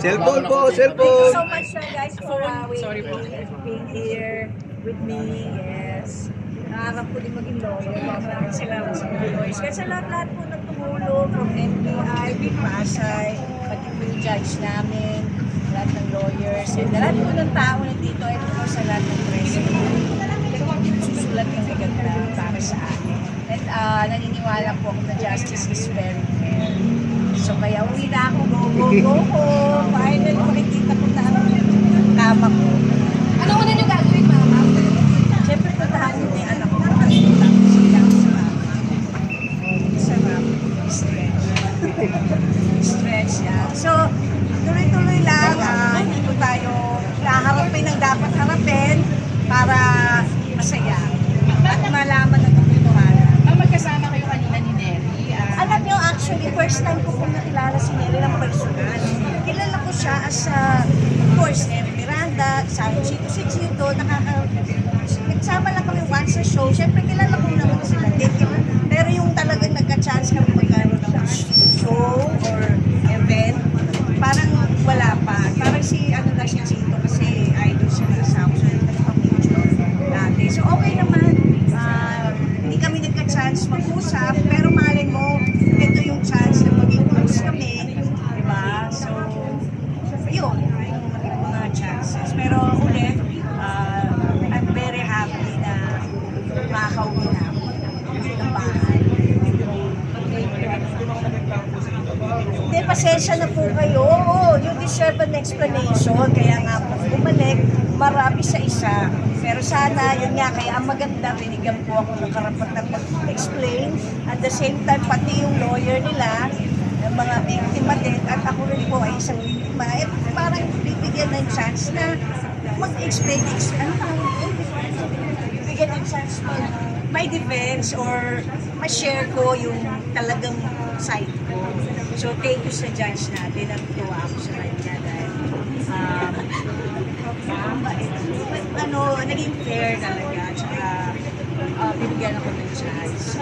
Cellphone po, Thank you cellphone. so much guys for being here with me. Yes. Nakakarap ko din maging lawyer. Maraming salamat sa mga lawyers. Kasi lahat-lahat po na tumulong from NBI, Big Pasay, pati po yung judge namin, lahat ng lawyers, and lahat po ng tao nandito, and of course, sa lahat ng president. Susulat ng maganda para sa akin. And naniniwala po ako na justice is very fair. So kaya uwi na ako, go. Finally, makikita ko na ang kama ko. Ano muna nyo gagawin, mama? Siyempre, tatahan mo yung anak ko. Nakalimutan ko siya sa mama. Sarap. Stretch yan. So, tuloy-tuloy lang. Hindi po tayo haharapin ang dapat harapin para masaya. At malaman ang katotohanan. Magkasama kayo kanina ni Nelly. Alam niyo, actually, first time ko po nakilala si Nelly ng personal. Kilala ko siya as, of course, Miranda, sa Chito, nagsama lang kami once sa show. Siyempre, kilala ko naman sila din. Pero yung talagang nagka-chance kami magkaroon ng show or event, parang wala pa. Parang si Chito kasi idol siya na asawa siya. Nagpa-picture dati. So, okay naman. Hindi kami nagka-chance mag-usap, pero malay mo, ito yung chance na maging close kami. Diba? So, yun. Yung mga chances. Pero ulit, I'm very happy na makakauwi na ako ng bahay. Hindi, pasensya na po kayo. Oo, you deserve an explanation. Kaya nga po, bumalik, marami sa isa. Pero sana, yun nga, kaya ang maganda, binigyan po ako ng karapatan mag-explain. At the same time, pati yung lawyer nila, ng mga biktima din, at ako rin po ay isang biktima, eh, parang bibigyan ng chance na mag-explain, bibigyan ng chance may defense or ma-share ko yung talagang side ko. So, thank you sa judge natin. Natutuwa ako sa kanya dahil naging fair talaga. Tsaka binigyan ako ng chance. So,